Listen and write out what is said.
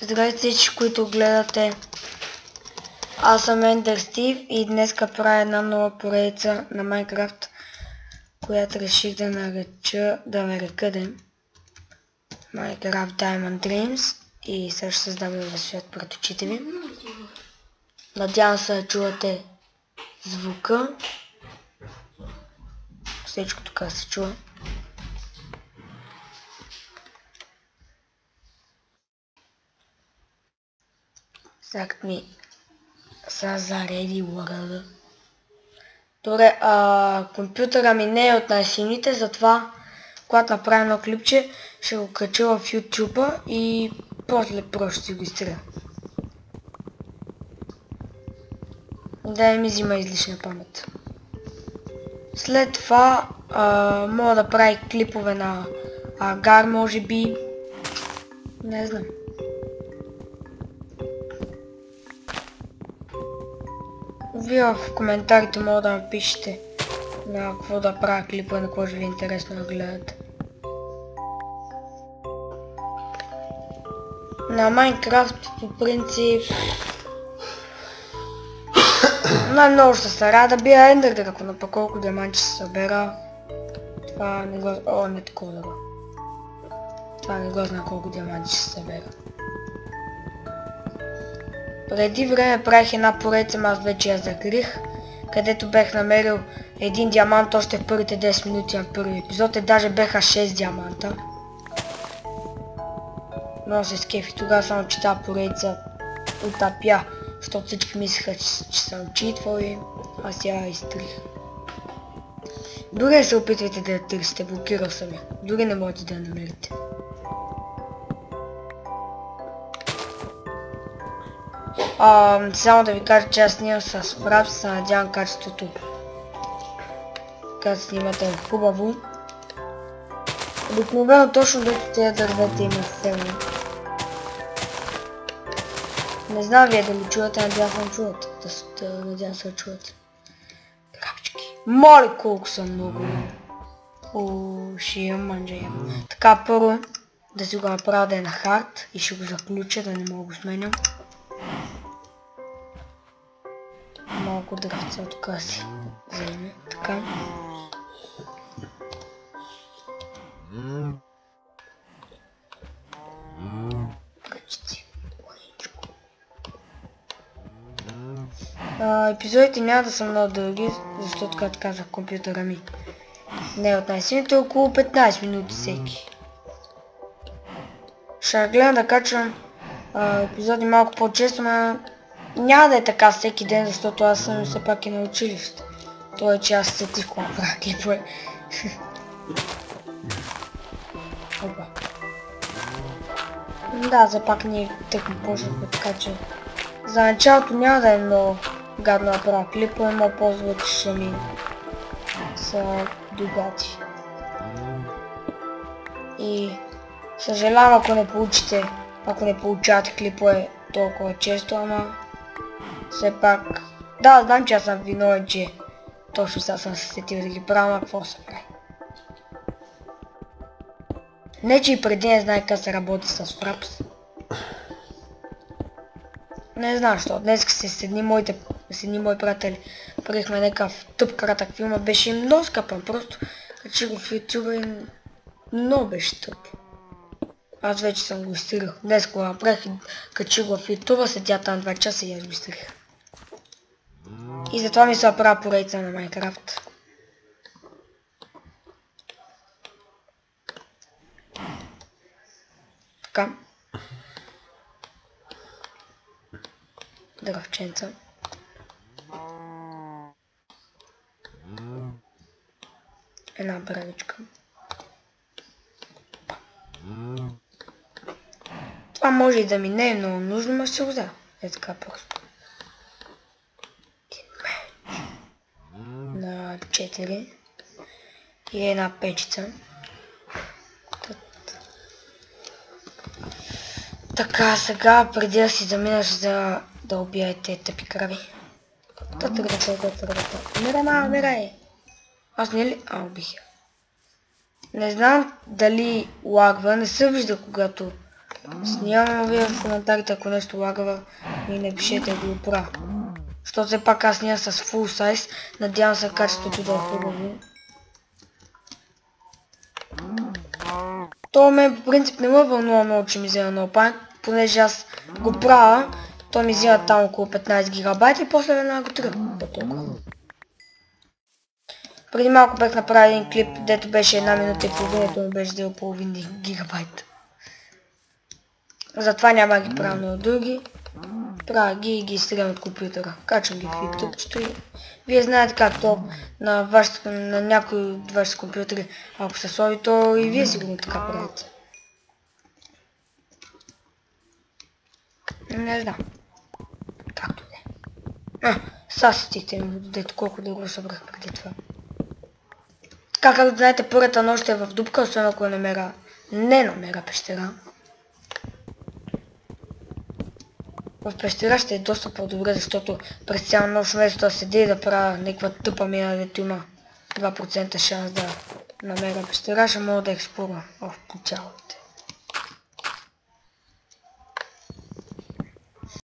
Здравейте всички, които гледате. Аз съм Ендър Стив и днеска правя една нова поредица на Майнкрафт, която реших да нарека Minecraft Diamond Dreams и сега ще създам нов свят пред очите ви. Надявам се да чувате звука. Всичко така се чува. Сега ми са зареди world. Добре, компютъра ми не е от най-силните, затова когато направя едно клипче, ще го кача в YouTube и после просто си го изтрига. Да не ми взима излишна памет. След това мога да правя клипове на Агар, може би. Не знам. Вие в коментарите мога да напишете на какво да правя клипа, на какво ще ви е интересно да гледате. На Майнкрафт по принцип най-много ще се рада да бия Ендър Дракон, но пък колко диаманти ще се събера. Това не го... О, не такова да го. Това не го знам колко диаманти ще се събера. Преди време правих една поредица, аз вече я закрих, където бех намерил един диамант още в първите 10 минути на първи епизод, даже беха 6 диаманта. Много се скефи тогава, само че тази поредица утъпя, защото всички мислеха, че съм читвал и аз я изтрих. Дори не се опитвайте да я търсите, блокирал съм я, дори не можете да я намерите. Само да ви кажа, че аз снимам с Fraps, се надявам качеството, когато снимате е хубаво. Обикновено точно дето тези дървета има сцена. Не знам вие дали чувате, надявам се чувате. Надявам се да чувате. Крапчики. Моля колко са много. Ще имам манджа. Така първо да си го направя да е на хард и ще го заключа, да не мога го сменям. Малко дръвца от тук си вземе, така. Епизодите няма да са много дълги, защото както казах компютъра ми не е от най-силните, около 15 минути всеки. Ще гледам да качвам епизоди малко по-често, но няма да е така всеки ден, защото аз съм все пак и на училище. Това е, че аз се тих кога правя клипове. Опа. Да, за пак ние тъкмо почнахме, така че за началото няма да е много гадно да правя клипове, но по-звучи ще ми са догати. И съжалявам ако не получавате клипове толкова често, ама все пак... Да, знам, че аз съм виновен, че точно сега съм се сетил да ги правя, а какво се прави. Не, че и преди не знае как се работи с Fraps. Не знам, защо. Днес с едни мои приятели правихме някакъв тъп кратък филм, беше много скъпан, просто качи го в YouTube и много беше тъп. Аз вече съм го изтрих. Днес го направих и качи го в YouTube, седя там 2 часа и аз го изтрих. И затова ми се направя поредица на Minecraft. Така. Дръвченца. Една бравичка. Това може и да ми не е много нужно, но ще го взема. Е така просто. На 4. И една печица. Така, сега преди да си заминаш за да убиете тъпи крави. Умирай! Аз не ли? Убих я. Не знам дали лагва, не се вижда когато Снимам вие в коментарите, ако нещо лагава и не пишете да го правя. Защото все пак аз снимам с full size, надявам се качеството да е хубаво. То ме по принцип не ме вълнува много, че ми взема много памет, понеже аз го правя, то ми взема там около 15 гигабайта и после веднага го тръгна. Преди малко бях направил един клип, дето беше 1 минута и половина, то ми беше взел половин гигабайт. Затова няма ги правя много други. Правя ги и ги изтриям от компютъра. Качвам ги в YouTube. И вие знаете как то на някои от вашите компютъри, ако се сложи, то и вие сигурно така правите. Не знам. Както де. Сега сетихте ми вододето, колко дълго събрах преди това. Така, както знаете, първата нощ е в дупка, освен ако не намеря пещера. В пещера ще е доста по-добре, защото през цяла нощ вместо да седи и да правя някаква тъпа мина, дето има 2% шанс да намеря пещера, ще мога да експлорвам в началото.